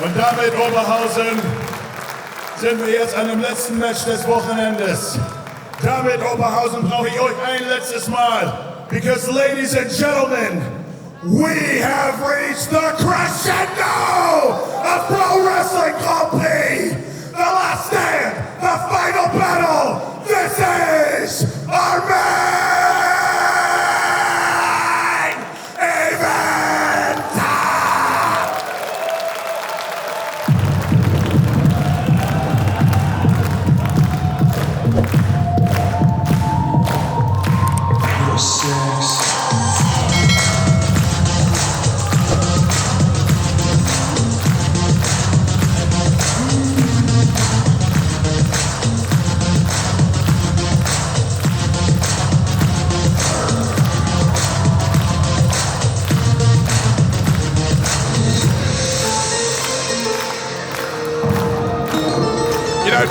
Und damit, Oberhausen, sind wir jetzt an dem letzten Match des Wochenendes. Damit, Oberhausen, brauche ich euch ein letztes Mal. Because, ladies and gentlemen, we have reached the crescendo of Pro-Wrestling Grand Prix. The last stand, the final battle. This is our main event.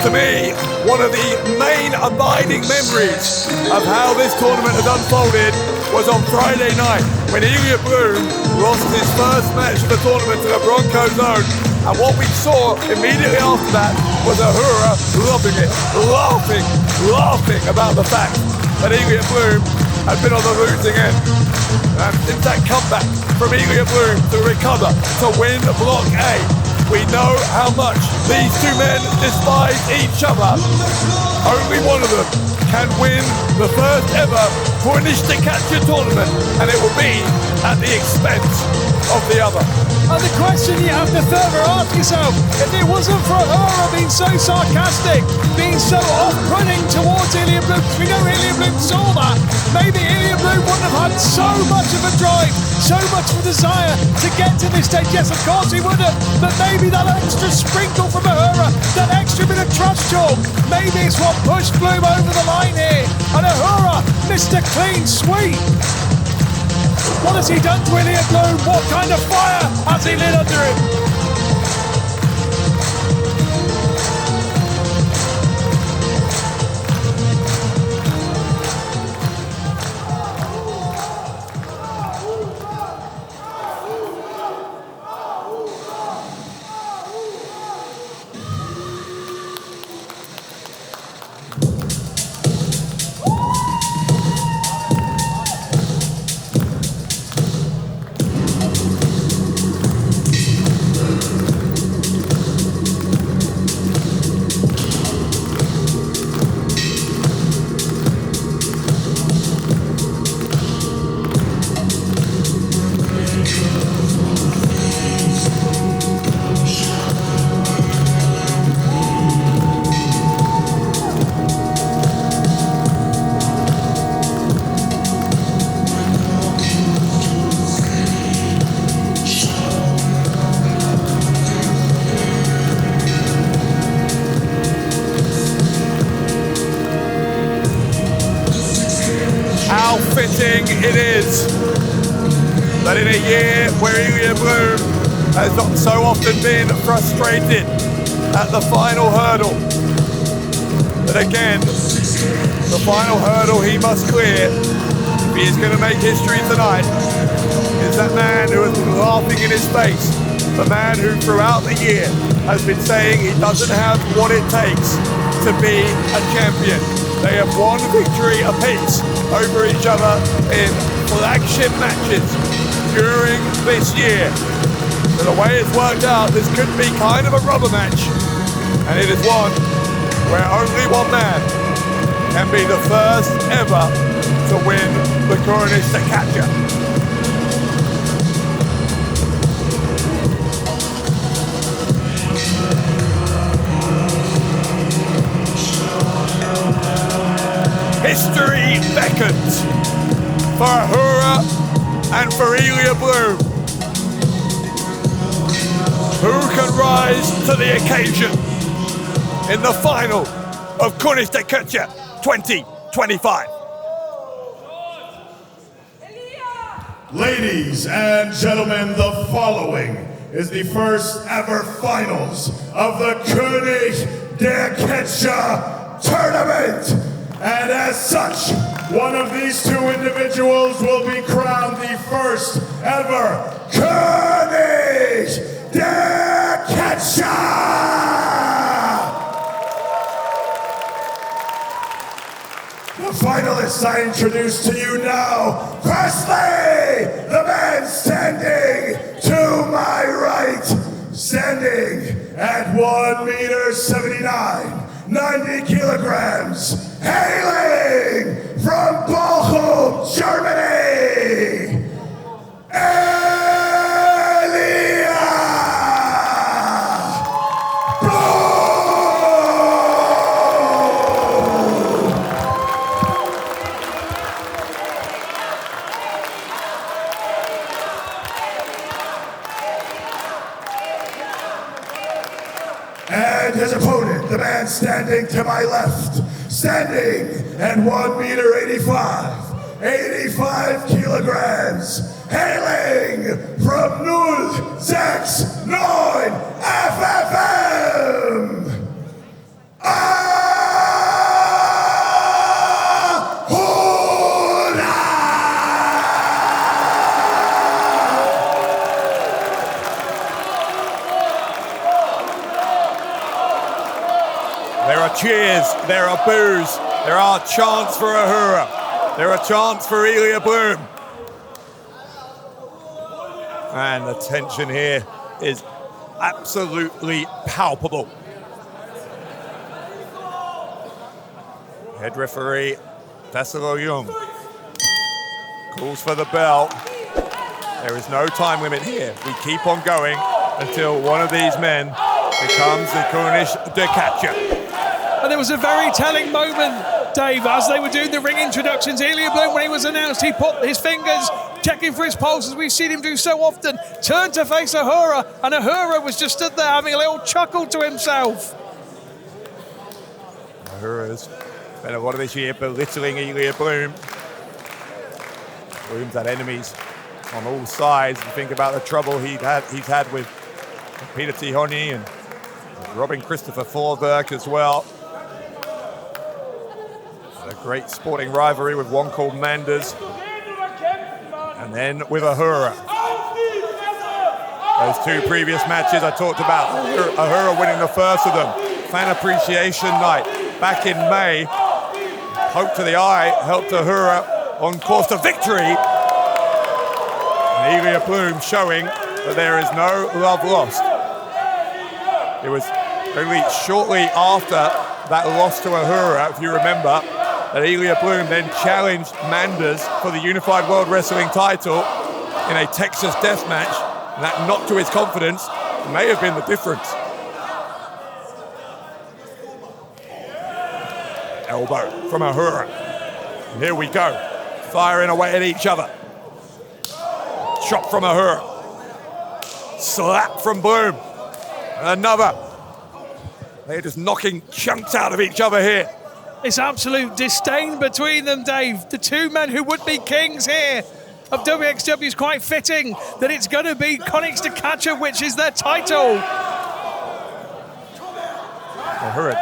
To me, one of the main abiding memories of how this tournament has unfolded was on Friday night when Elijah Blum lost his first match of the tournament to the Bronco Zone, and what we saw immediately after that was Ahura loving it, laughing about the fact that Elijah Blum had been on the losing end. And since that comeback from Elijah Blum to recover to win Block A, we know how much these two men despise each other. Only one of them can win the first ever König der Catcher tournament, and it will be at the expense of the other. And the question you have to further ask yourself, if it wasn't for Ahura being so sarcastic, being so off-putting towards Elijah Blum, because we know Elijah Blum saw that, maybe Elijah Blum wouldn't have had so much of a drive, so much of a desire to get to this stage. Yes, of course he would have, but maybe that extra sprinkle from Ahura, that extra bit of trust talk, maybe it's what pushed Blum over the line here. And Ahura missed a clean sweep. What has he done to Elijah Blum? What kind of fire has he lit under him? Fitting it is that in a year where Elijah Blum has not so often been frustrated at the final hurdle, that again, the final hurdle he must clear if he is going to make history tonight is that man who has been laughing in his face, the man who throughout the year has been saying he doesn't have what it takes to be a champion. They have one victory apiece over each other in flagship matches during this year. So the way it's worked out, this could be kind of a rubber match, and it is one where only one man can be the first ever to win the König der Catcher. History beckons for Ahura and for Elijah Blum. Who can rise to the occasion in the final of König der Catcher 2025? Ladies and gentlemen, the following is the first ever finals of the König der Catcher tournament. And as such, one of these two individuals will be crowned the first ever König der Catcher. finalists I introduce to you now. Firstly, the man standing to my right, standing at 1 meter 79, 90 kilograms, hailing from Bochum, Germany, and his opponent, the man standing to my left, standing at 1 meter 85, 85 kilograms, hailing from 069 FFM, There are cheers, there are boos, there are chants for Ahura, there are chants for Elijah Blum. And the tension here is absolutely palpable. Head referee, Tesselo Young, calls for the bell. There is no time limit here. We keep on going until one of these men becomes the König der Catcher. And there was a very telling moment, Dave, as they were doing the ring introductions. Elijah Blum, when he was announced, he put his fingers, checking for his pulse, as we've seen him do so often, turned to face Ahura, and Ahura was just stood there having a little chuckle to himself. Ahura's spent a lot of this year belittling Elijah Blum. Blum's had enemies on all sides. You think about the trouble he's had with Peter Tihoni and Robin Christopher Forberg as well. A great sporting rivalry with one called Manders. And then with Ahura. Those two previous matches I talked about, Ahura winning the first of them. Fan appreciation night back in May. Hope to the eye helped Ahura on course to victory. And Elijah Blum showing that there is no love lost. It was only shortly after that loss to Ahura, if you remember, that Elijah Blum then challenged Manders for the Unified World Wrestling title in a Texas death match, and that knock to his confidence may have been the difference. Elbow from Ahura. And here we go, firing away at each other. Chop from Ahura. Slap from Blum. And another. They're just knocking chunks out of each other here. It's absolute disdain between them, Dave. The two men who would be kings here of wXw is quite fitting that it's going to be König der Catcher, which is their title. Ahura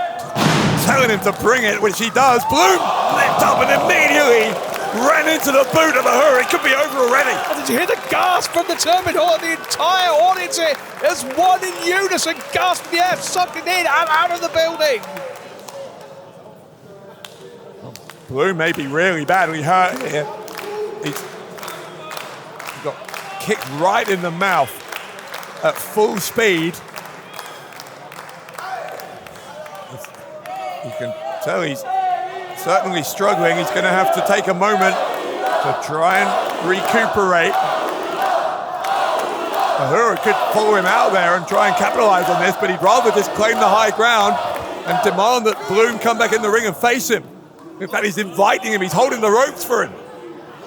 telling him to bring it, which he does. Blum leapt up and immediately ran into the boot of Ahura. It could be over already. Oh, did you hear the gasp from the Terminal? The entire audience here as one in unison gasped the air, sucking in and out of the building. Blum may be really badly hurt here. He's got kicked right in the mouth at full speed. You can tell he's certainly struggling. He's going to have to take a moment to try and recuperate. Ahura could follow him out there and try and capitalize on this, but he'd rather just claim the high ground and demand that Blum come back in the ring and face him. In fact, he's inviting him. He's holding the ropes for him.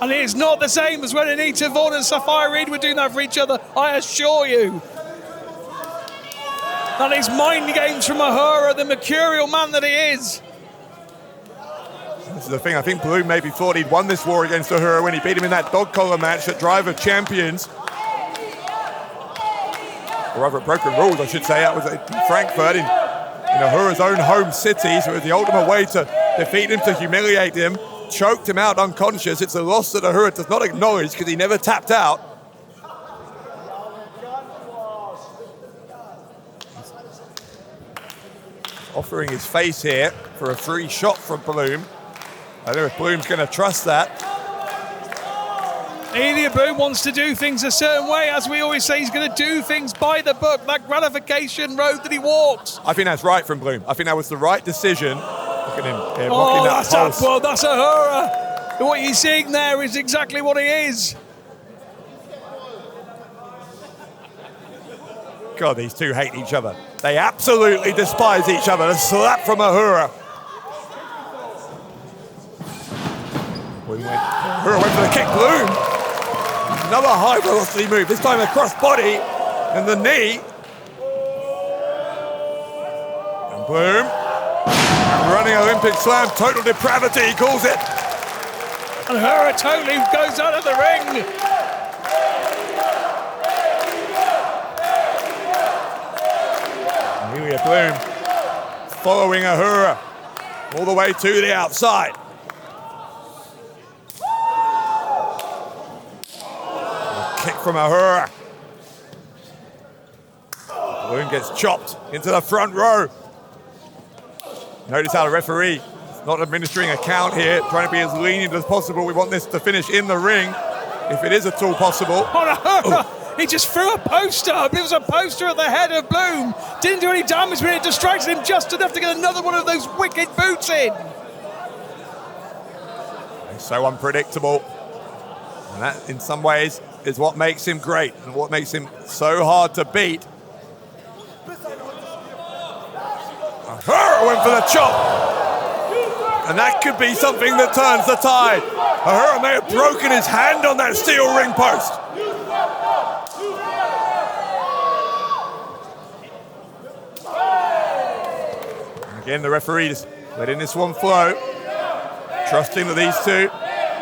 And it's not the same as when Anita Vaughan and Sapphire Reed were doing that for each other, I assure you. That is mind games from Ahura, the mercurial man that he is. This is the thing. I think Blum maybe thought he'd won this war against Ahura when he beat him in that dog collar match at Drive of Champions. Or rather, Broken Rules, I should say. That was in Frankfurt, in Ahura's own home city. So it was the ultimate way to defeat him, to humiliate him. Choked him out unconscious. It's a loss that Ahura does not acknowledge because he never tapped out. Offering his face here for a free shot from Blum. I don't know if Blum's going to trust that. Elijah Blum wants to do things a certain way. As we always say, he's going to do things by the book, that gratification road that he walks. I think that's right from Blum. I think that was the right decision. Look at him rocking that pulse. Well, that's Ahura. What you're seeing there is exactly what he is. God, these two hate each other. They absolutely despise each other. A slap from Ahura. Ahura went for the kick. Blum. Another high velocity move. This time a cross body and the knee. And Blum. Running Olympic slam. Total depravity, he calls it. And Ahura totally goes out of the ring. Elijah Blum following Ahura all the way to the outside. Kick from Ahura. Blum gets chopped into the front row. Notice how the referee is not administering a count here, trying to be as lenient as possible. We want this to finish in the ring, if it is at all possible. He just threw a poster. It was a poster at the head of Blum. Didn't do any damage, but it distracted him just enough to get another one of those wicked boots in. He's so unpredictable. And that, in some ways, is what makes him great and what makes him so hard to beat. Ahura went for the chop. And that could be something that turns the tide. Ahura may have broken his hand on that steel ring post. Again, the referee just letting this one flow, trusting that these two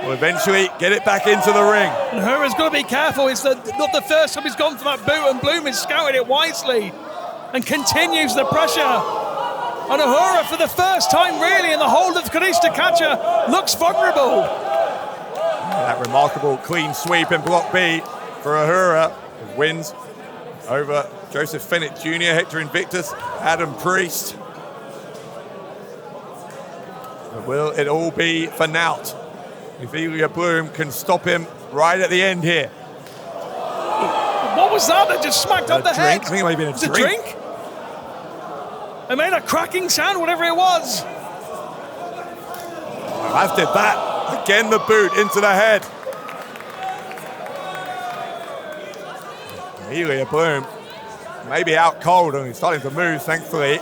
will eventually get it back into the ring. And Ahura's got to be careful. It's not the first time he's gone for that boot, and Blum is scouting it wisely and continues the pressure. And Ahura, for the first time really in the whole of König der Catcher, looks vulnerable. That remarkable clean sweep in Block B for Ahura, who wins over Joseph Fennett Jr., Hector Invictus, Adam Pris. But will it all be for naught if Elijah Blum can stop him right at the end here? What was that just smacked up the head? I think it might have been a drink. It made a cracking sound, whatever it was. After that, again the boot into the head. Elijah Blum maybe out cold and he's starting to move, thankfully.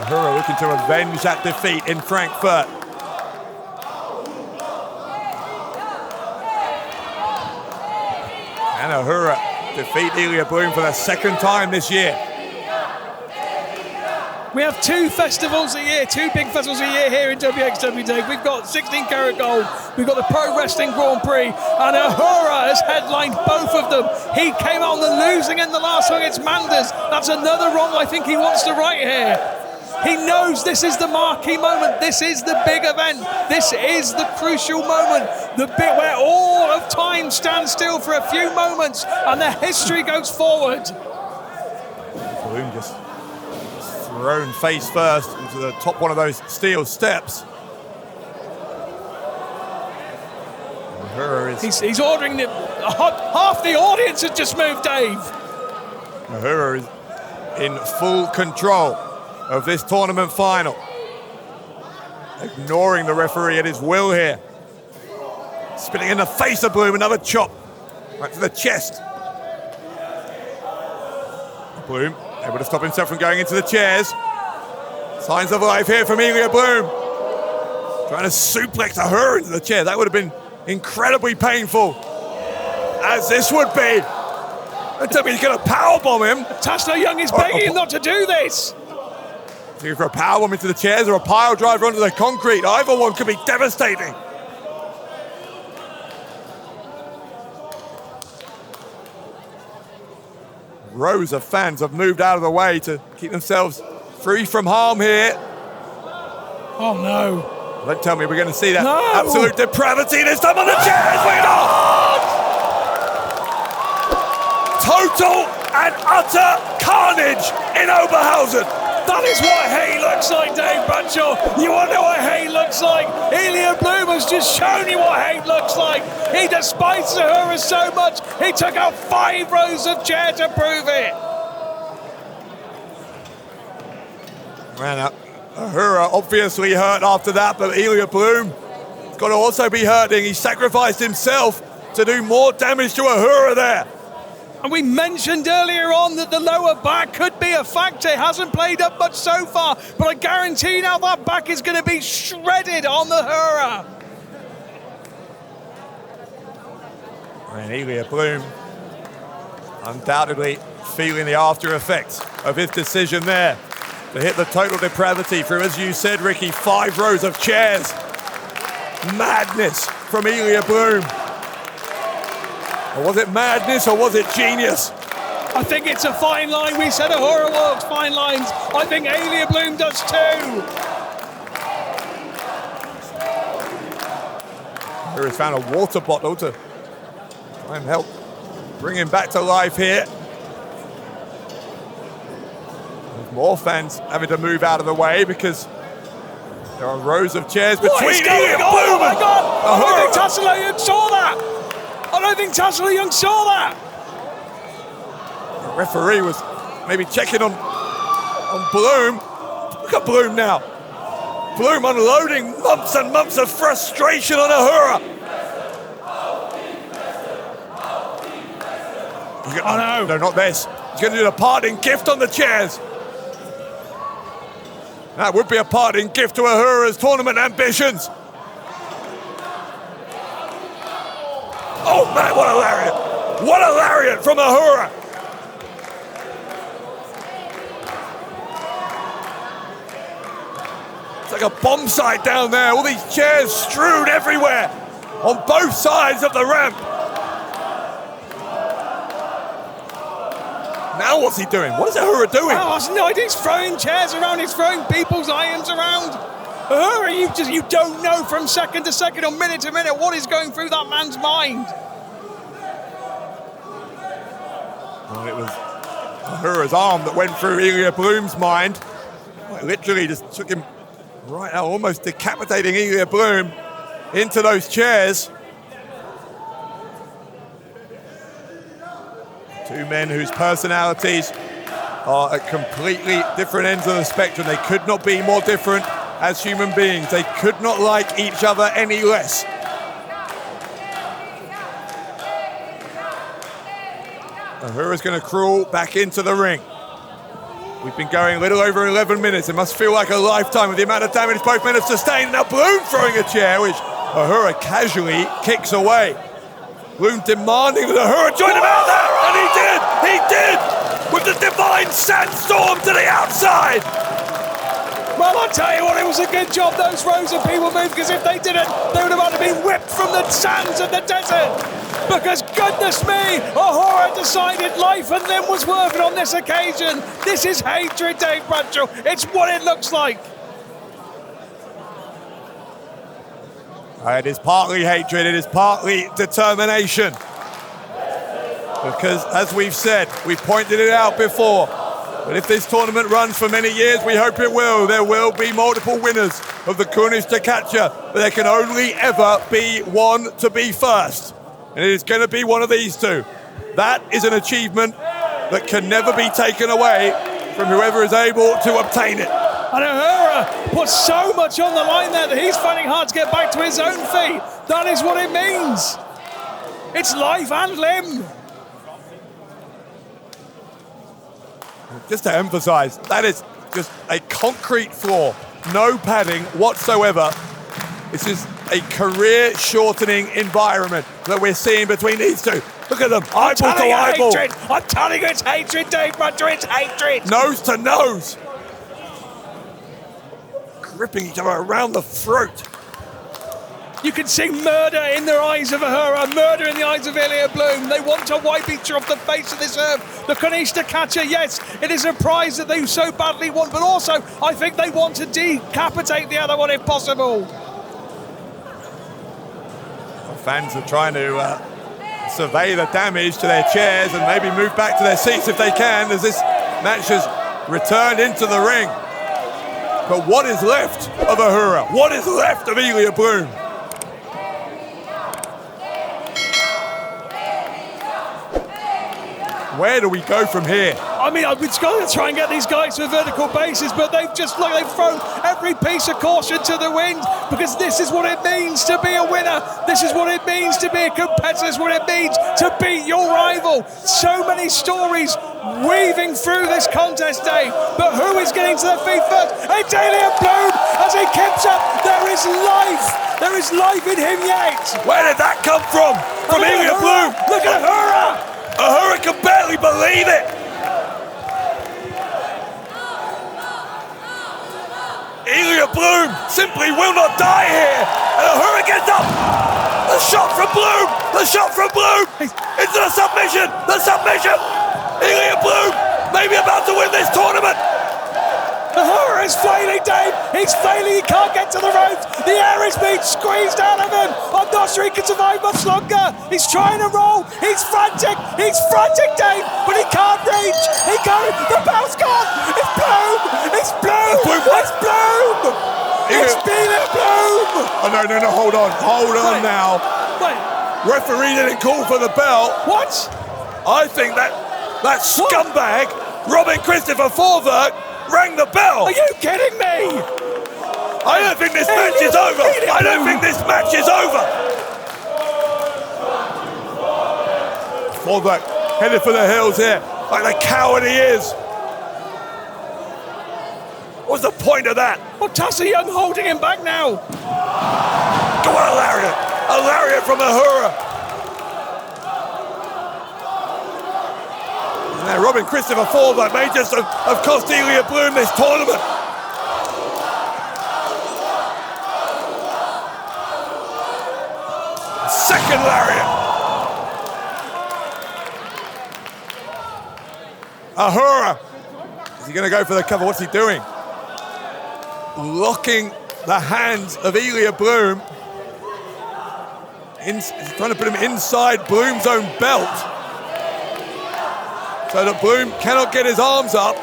Ahura looking to avenge that defeat in Frankfurt. And Ahura defeat Elijah Blum for the second time this year. We have two festivals a year, two big festivals a year here in wXw, Dave. We've got 16 karat gold, we've got the Pro-Wrestling Grand Prix, and Ahura has headlined both of them. He came out on the losing in the last one against Manders. That's another wrong I think he wants to right here. He knows this is the marquee moment. This is the big event. This is the crucial moment. The bit where all of time stands still for a few moments and the history goes forward. Blum just thrown face first into the top one of those steel steps. He's ordering half the audience has just moved, Dave. Ahura is in full control of this tournament final. Ignoring the referee at his will here. Spinning in the face of Blum, another chop. Right to the chest. Blum able to stop himself from going into the chairs. Signs of life here from Elijah Blum. Trying to suplex Ahura into the chair. That would have been incredibly painful, as this would be. Don't tell me he's going to powerbomb him. Tasno Young is begging him not to do this. Looking for a powerbomb into the chairs or a pile driver onto the concrete. Either one could be devastating. Rows of fans have moved out of the way to keep themselves free from harm here. Oh no. Don't tell me we're going to see that absolute depravity this time on the chairs. We're not! Total and utter carnage in Oberhausen. That is what hate looks like, Dave Bradshaw. You want to know what hate looks like? Elijah Blum has just shown you what hate looks like. He despises Ahura so much, he took out 5 rows of chair to prove it. Man, Ahura obviously hurt after that, but Elijah Blum has got to also be hurting. He sacrificed himself to do more damage to Ahura there. And we mentioned earlier on that the lower back could be a factor. It hasn't played up much so far, but I guarantee now that back is going to be shredded on the Ahura. And Elijah Blum undoubtedly feeling the after effects of his decision there to hit the total depravity through, as you said, Ricky, 5 rows of chairs. Madness from Elijah Blum. Or was it madness or was it genius? I think it's a fine line. We said Ahura walks fine lines. I think Elijah Blum does too. Ahura's found a water bottle to try and help bring him back to life here. There's more fans having to move out of the way because there are rows of chairs between Elijah Blum. Oh my God! I don't Ahura. think Tassilo Young saw that. I don't think Tassilo Young saw that. The referee was maybe checking on Blum. Look at Blum now. Blum unloading months and months of frustration on Ahura. Oh no. No, not this. He's going to do the parting gift on the chairs. That would be a parting gift to Ahura's tournament ambitions. Oh man, what a lariat! What a lariat from Ahura! It's like a bomb site down there. All these chairs strewn everywhere on both sides of the ramp. Now what's he doing? What is Ahura doing? Oh, I have no idea. He's throwing chairs around. He's throwing people's items around. Ahura, you don't know from second to second or minute to minute what is going through that man's mind. Well, it was Ahura's arm that went through Elijah Blum's mind. It literally just took him right out, almost decapitating Elijah Blum into those chairs. 2 men whose personalities are at completely different ends of the spectrum. They could not be more different as human beings. They could not like each other any less. Ahura's going to crawl back into the ring. We've been going a little over 11 minutes. It must feel like a lifetime with the amount of damage both men have sustained. Now Blum throwing a chair, which Ahura casually kicks away. Blum demanding that Ahura join him out there, and he did! He did! With the divine sandstorm to the outside! Well, I'll tell you what, it was a good job those rows of people moved, because if they didn't, they would have had to be whipped from the sands of the desert. Because goodness me, Ahura decided life and limb was working on this occasion. This is hatred, Dave Bradshaw. It's what it looks like. It is partly hatred, it is partly determination. Because as we've said, we've pointed it out before, but if this tournament runs for many years, we hope it will. There will be multiple winners of the König der Catcher, but there can only ever be one to be first. And it is going to be one of these two. That is an achievement that can never be taken away from whoever is able to obtain it. And Ahura puts so much on the line there that he's finding hard to get back to his own feet. That is what it means. It's life and limb. Just to emphasize, that is just a concrete floor, no padding whatsoever. It's just a career-shortening environment that we're seeing between these two. Look at them, eyeball to eyeball. Hatred. I'm telling you, it's hatred, Dave Bradshaw, it's hatred. Nose to nose. Gripping each other around the throat. You can see murder in the eyes of Ahura, murder in the eyes of Elijah Blum. They want to wipe each other off the face of this earth. The König der Catcher, yes, it is a prize that they so badly want, but also I think they want to decapitate the other one if possible. Fans are trying to survey the damage to their chairs and maybe move back to their seats if they can, as this match has returned into the ring. But what is left of Ahura? What is left of Elijah Blum? Where do we go from here? I mean, I've been going to try and get these guys to vertical bases, but they've thrown every piece of caution to the wind, because this is what it means to be a winner. This is what it means to be a competitor. This is what it means to beat your rival. So many stories weaving through this contest day, but who is getting to their feet first? It's Elijah Blum as he keeps up. There is life. There is life in him yet. Where did that come from? From Elijah Blum. Look at Ahura. Ahura can barely believe it. Elijah Blum simply will not die here. And Ahura gets up. The shot from Blum. The shot from Blum. Into the submission. The submission. Elijah Blum maybe about to win this tournament. Ahura is flailing, Dave. He's flailing. He can't get to the ropes. The air is being squeezed out of him. I'm not sure he can survive much longer. He's trying to roll. He's frantic. He's frantic, Dave, but he can't reach. He can't. The bell's gone. It's Blum. It's Blum. It's Blum. It's Elijah Blum. Oh, no, hold on. Hold on now. Wait. Referee didn't call for the bell. What? I think that scumbag, Robin Christopher Forvert, rang the bell. Are you kidding me? I don't think this match is over. I don't think this match is over. Forvert headed for the hills here, like the coward he is. What's the point of that? Well, Tassie Young holding him back now. Go on, a lariat. A lariat from Ahura. Now, Robin Christopher Forvert may just have cost Elijah Blum this tournament. Second lariat. Ahura. Is he going to go for the cover? What's he doing? Locking the hands of Elijah Blum. He's trying to put him inside Blum's own belt, so that Blum cannot get his arms up.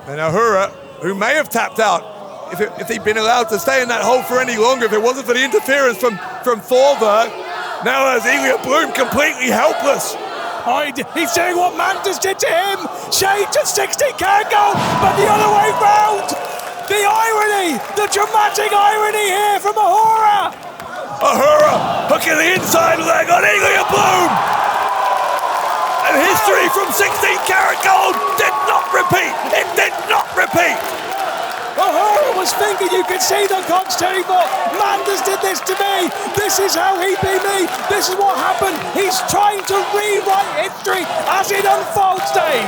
And Ahura, who may have tapped out if he'd been allowed to stay in that hole for any longer, if it wasn't for the interference from Forvert, now has Elijah Blum completely helpless. He's doing what Mandas did to him. Shade to 60 can go, but the other way round. The irony, the dramatic irony here from Ahura. Ahura hooking the inside leg on Elijah Blum. And history from 16-karat gold did not repeat. It did not repeat. Ahura was thinking, you can see the cogs turning for. Mandas did this to me. This is how he beat me. This is what happened. He's trying to rewrite history as it unfolds, Dave.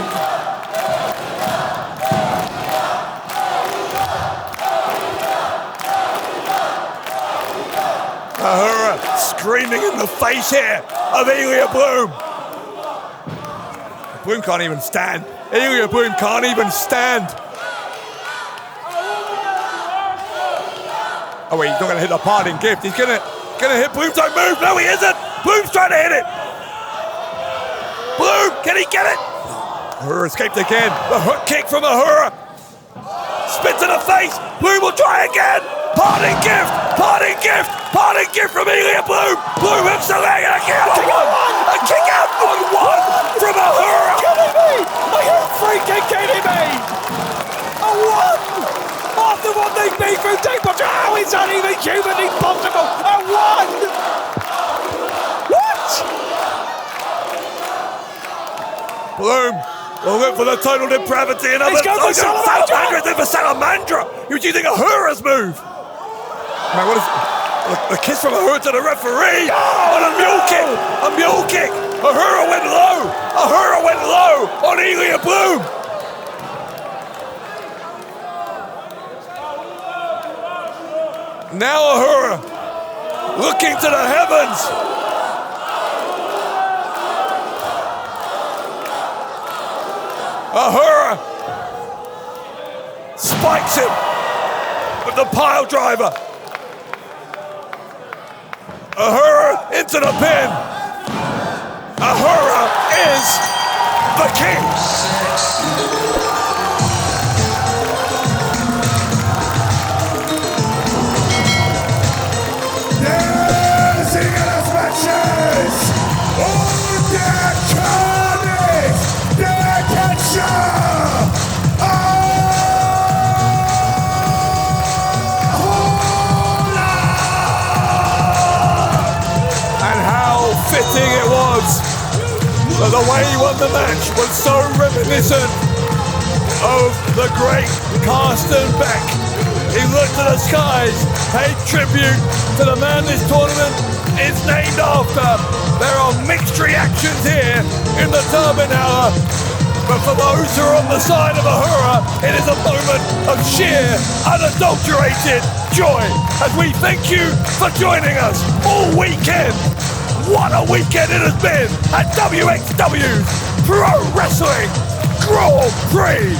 Ahura screaming in the face here of Elijah Blum. Blum can't even stand. Elijah Blum can't even stand. Oh wait, he's not going to hit the parting gift. He's going to hit Blum. Don't move. No, he isn't. Blum's trying to hit it. Blum, can he get it? Ahura escaped again. The hook kick from Ahura. Spit to the face. Blum will try again. Parting gift. Parting gift. Parting gift from Elijah Blum. Blum hooks the leg and a kick out on one. A kick out on one from Ahura. Kidding me? Are you freaking kidding me? A one. After what they've been through, Dave, but how is that even humanly possible? A one! What? Blum will look for the total depravity and others. He's going for Salamandra! For Salamandra! Who do you think Ahura's move? Man, what is the kiss from Ahura to the referee? On a mule kick! A mule kick! Ahura went low! Ahura went low on Elijah Blum! Now Ahura looking to the heavens. Ahura spikes him with the pile driver. Ahura into the pin. Ahura is the king. Der Sieger des Matches und der König der Catcher, And how fitting it was that the way he won the match was so reminiscent of the great Carsten Beck. He looked at the skies, paid tribute to the man this tournament is named after. There are mixed reactions here in the Turbine Hour, but for those who are on the side of Ahura, it is a moment of sheer, unadulterated joy as we thank you for joining us all weekend. What a weekend it has been at wXw's Pro-Wrestling Grand Prix.